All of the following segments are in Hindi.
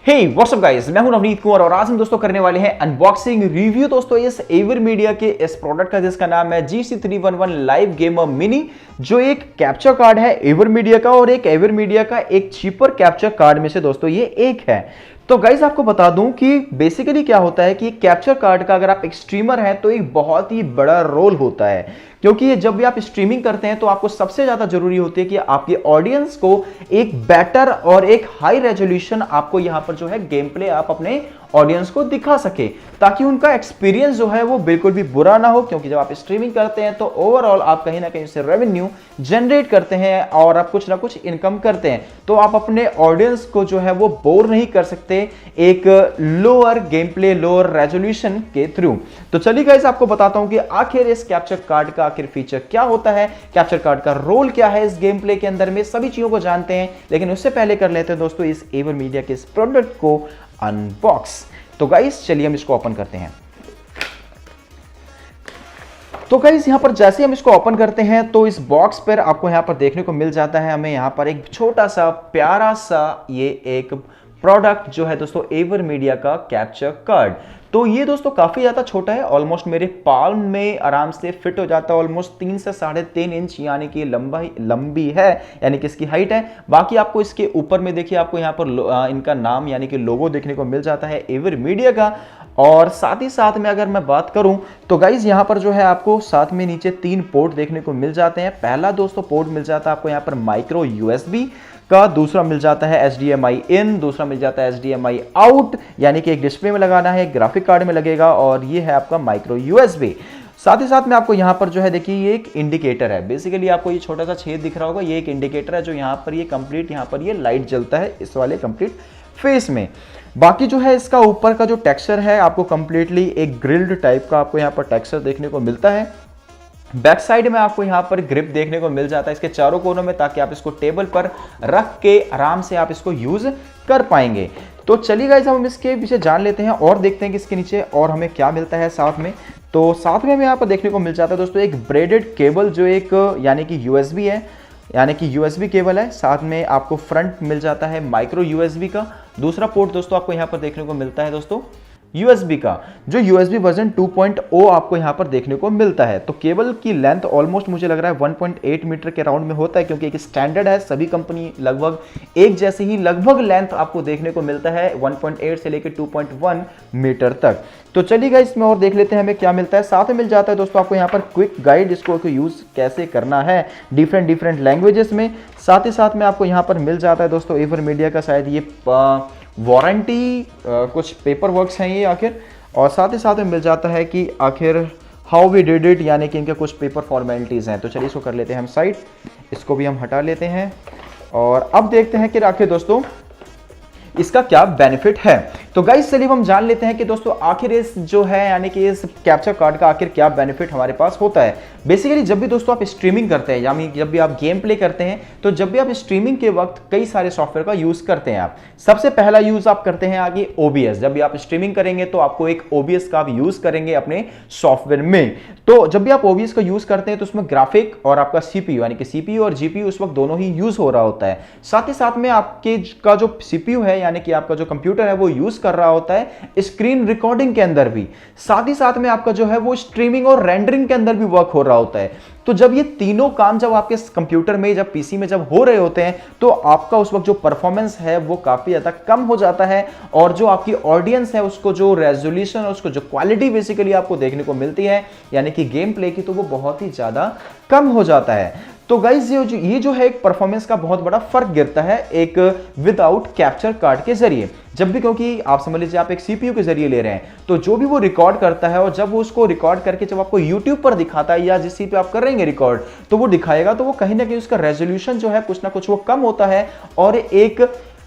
हे व्हाट्स अप गाइस, मैं हूं नवनीतकुwer और आज हम दोस्तों करने वाले हैं अनबॉक्सिंग रिव्यू दोस्तों इस एवरमीडिया के इस प्रोडक्ट का जिसका नाम है GC311 लाइव गेमर मिनी, जो एक कैप्चर कार्ड है एवरमीडिया का और एक एवरमीडिया का एक चीपर कैप्चर कार्ड में से दोस्तों ये एक है। तो गाइज आपको बता दूं कि बेसिकली क्या होता है कि कैप्चर कार्ड का अगर आप एक स्ट्रीमर हैं तो एक बहुत ही बड़ा रोल होता है, क्योंकि ये जब भी आप स्ट्रीमिंग करते हैं तो आपको सबसे ज्यादा जरूरी होती है कि आपके ऑडियंस को एक बेटर और एक हाई रेजोल्यूशन आपको यहां पर जो है गेम प्ले आप अपने ऑडियंस को दिखा सके, ताकि उनका एक्सपीरियंस जो है वो बिल्कुल भी बुरा ना हो। क्योंकि जब आप स्ट्रीमिंग करते हैं तो ओवरऑल आप कहीं ना कहीं से रेवेन्यू जनरेट करते हैं और आप कुछ ना कुछ इनकम करते हैं, तो आप अपने ऑडियंस को जो है वो बोर नहीं कर सकते एक lower game play lower resolution के थ्रू। तो चलिए गाइस आपको बताता हूं कि आखिर इस कैप्चर कार्ड का आखिर फीचर क्या होता है, कैप्चर कार्ड का रोल क्या है इस गेम प्ले के अंदर में, सभी चीजों को जानते हैं। लेकिन उससे पहले कर लेते हैं दोस्तों इस एवरमीडिया के इस प्रोडक्ट को अनबॉक्स। तो गाइस चलिए हम इसको ओपन करते हैं। तो गाइस यहां पर जैसे हम इसको ओपन करते हैं तो इस बॉक्स पर आपको यहां पर देखने को मिल जाता है हमें यहां पर एक छोटा सा प्यारा सा ये एक प्रोडक्ट जो है दोस्तों एवरमीडिया का कैप्चर कार्ड। तो ये दोस्तों काफी ज्यादा छोटा है, ऑलमोस्ट मेरे पाल्म में आराम से फिट हो जाता है। ऑलमोस्ट 3 से 3.5 इंच यानी कि लंबी है, यानी कि इसकी हाइट है। बाकी आपको इसके ऊपर में देखिए आपको यहाँ पर इनका नाम यानी कि लोगो देखने को मिल जाता है एवरमीडिया का। और साथ ही साथ में अगर मैं बात करूं तो गाइज यहाँ पर जो है आपको साथ में नीचे 3 पोर्ट देखने को मिल जाते हैं। पहला दोस्तों पोर्ट मिल जाता है आपको यहाँ पर माइक्रो USB का, दूसरा मिल जाता है HDMI इन, दूसरा मिल जाता है HDMI आउट, यानी कि एक डिस्प्ले में लगाना है, ग्राफिक कार्ड में लगेगा, और ये है आपका माइक्रो USB। साथ ही साथ में आपको यहाँ पर जो है देखिए ये एक इंडिकेटर है। बेसिकली आपको ये छोटा सा छेद दिख रहा होगा, ये एक इंडिकेटर है जो यहाँ पर ये कंप्लीट यहाँ पर ये लाइट जलता है इस वाले कंप्लीट फेस में। बाकी जो है इसका ऊपर का जो टेक्सचर है आपको कंप्लीटली एक ग्रिल्ड टाइप का आपको यहाँ पर टेक्सचर देखने को मिलता है। बैक साइड में आपको यहाँ पर ग्रिप देखने को मिल जाता है इसके चारों कोनों में, ताकि आप इसको टेबल पर रख के आराम से आप इसको यूज कर पाएंगे। तो चलिए गाइस हम इसके पीछे जान लेते हैं और देखते हैं कि इसके नीचे और हमें क्या मिलता है साथ में। तो साथ में हमें यहाँ पर देखने को मिल जाता है दोस्तों एक ब्रेडेड केबल, जो एक यानी कि USB है, यानी कि USB केबल है। साथ में आपको फ्रंट मिल जाता है माइक्रो USB का। दूसरा पोर्ट दोस्तों आपको यहाँ पर देखने को मिलता है दोस्तों USB का, जो USB वर्जन 2.0 आपको यहाँ पर देखने को मिलता है। तो केबल की लेंथ ऑलमोस्ट मुझे लग रहा है 1.8 मीटर के राउंड में होता है, क्योंकि एक स्टैंडर्ड है, सभी कंपनी लगभग एक जैसे ही लगभग लेंथ आपको देखने को मिलता है 1.8 से लेकर 2.1 मीटर तक। तो चलिए गाइस इसमें और देख लेते हैं हमें क्या मिलता है। साथ में मिल जाता है दोस्तों आपको यहाँ पर क्विक गाइड, इसको यूज कैसे करना है डिफरेंट लैंग्वेजेस में। साथ ही साथ में आपको यहाँ पर मिल जाता है दोस्तों एवरमीडिया का शायद ये वारंटी कुछ पेपर वर्क्स हैं ये आखिर, और साथ ही साथ में मिल जाता है कि आखिर हाउ वी डिड इट, यानी कि इनके कुछ पेपर फॉर्मेलिटीज़ हैं। तो चलिए इसको कर लेते हैं हम साइड, इसको भी हम हटा लेते हैं और अब देखते हैं कि आखिर दोस्तों इसका क्या बेनिफिट है। तो गाइस चलिए हम जान लेते हैं कि दोस्तों आखिर इस जो है यानी कि इस कैप्चर कार्ड का आखिर क्या बेनिफिट हमारे पास होता है। बेसिकली जब भी दोस्तों आप स्ट्रीमिंग करते हैं, यानी जब भी आप गेम प्ले करते हैं, तो जब भी आप स्ट्रीमिंग के वक्त कई सारे सॉफ्टवेयर का यूज करते हैं। आप सबसे पहला यूज आप करते हैं आगे OBS। जब भी आप स्ट्रीमिंग करेंगे तो आपको एक OBS का आप यूज करेंगे अपने सॉफ्टवेयर में। तो जब भी आप OBS का यूज करते हैं तो उसमें ग्राफिक और आपका CPU यानी कि CPU और GPU उस वक्त दोनों ही यूज हो रहा होता है। साथ ही साथ में आपके का जो CPU है यानी कि आपका जो कंप्यूटर है वो यूज कर रहा होता है स्क्रीन रिकॉर्डिंग के अंदर भी। साथ ही साथ में आपका जो है वो स्ट्रीमिंग और रेंडरिंग के अंदर भी वर्क हो रहा होता है। तो जब ये तीनों काम जब आपके कंप्यूटर में जब PC में जब हो रहे होते हैं तो आपका उस वक्त जो परफॉर्मेंस है वो काफी ज्यादा कम हो जाता है, और जो आपकी ऑडियंस है उसको जो रेजोल्यूशन और उसको जो क्वालिटी बेसिकली आपको देखने को मिलती है यानी कि गेम प्ले की, तो वो बहुत ही ज्यादा कम हो जाता है। तो गाइज ये जो है एक परफॉर्मेंस का बहुत बड़ा फर्क गिरता है एक विदाउट कैप्चर कार्ड के जरिए। जब भी, क्योंकि आप समझ लीजिए आप एक CPU के जरिए ले रहे हैं, तो जो भी वो रिकॉर्ड करता है और जब वो उसको रिकॉर्ड करके जब आपको YouTube पर दिखाता है या जिस पे आप कर रहे हैं रिकॉर्ड, तो वो दिखाएगा, तो वो कहीं ना कहीं उसका रेजोल्यूशन जो है कुछ ना कुछ वो कम होता है, और एक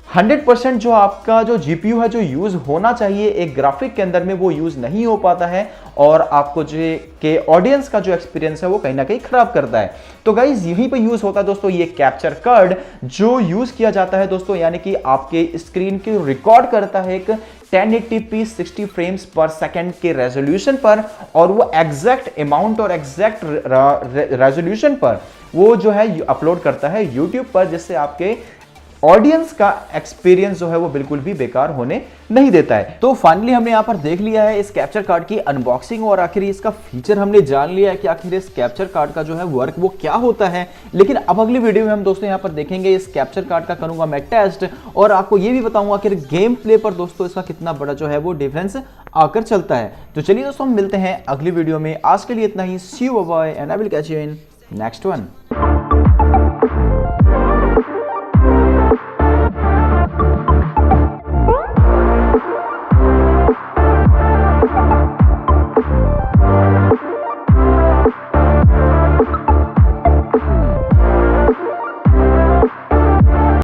100% जो आपका जो GPU है जो यूज होना चाहिए एक ग्राफिक के अंदर में वो यूज नहीं हो पाता है, और आपको जो के ऑडियंस का जो एक्सपीरियंस है वो कहीं ना कहीं खराब करता है। तो गाइज यहीं पे यूज होता है दोस्तों ये कैप्चर कार्ड, जो यूज किया जाता है दोस्तों, यानी कि आपके स्क्रीन के रिकॉर्ड करता है एक 1080p 60 फ्रेम्स पर सेकंड के रेजोल्यूशन पर, और वो एग्जैक्ट अमाउंट और एग्जैक्ट रेजोल्यूशन पर वो जो है अपलोड करता है YouTube पर, जिससे आपके ऑडियंस का एक्सपीरियंस जो है वो बिल्कुल भी बेकार होने नहीं देता है। तो फाइनली हमने यहाँ पर देख लिया है इस कैप्चर कार्ड की अनबॉक्सिंग और आखिर इसका फीचर हमने जान लिया है कि आखिर इस कैप्चर कार्ड का जो है वर्क वो क्या होता है। लेकिन अब अगली वीडियो में हम दोस्तों यहाँ पर देखेंगे इस कैप्चर कार्ड का करूंगा मैं टेस्ट और आपको ये भी बताऊंगा कि गेम प्ले पर दोस्तों इसका कितना बड़ा जो है वो डिफरेंस आकर चलता है। तो चलिए दोस्तों हम मिलते हैं अगली वीडियो में, आज के लिए इतना ही। See you bye and I will catch you in next one.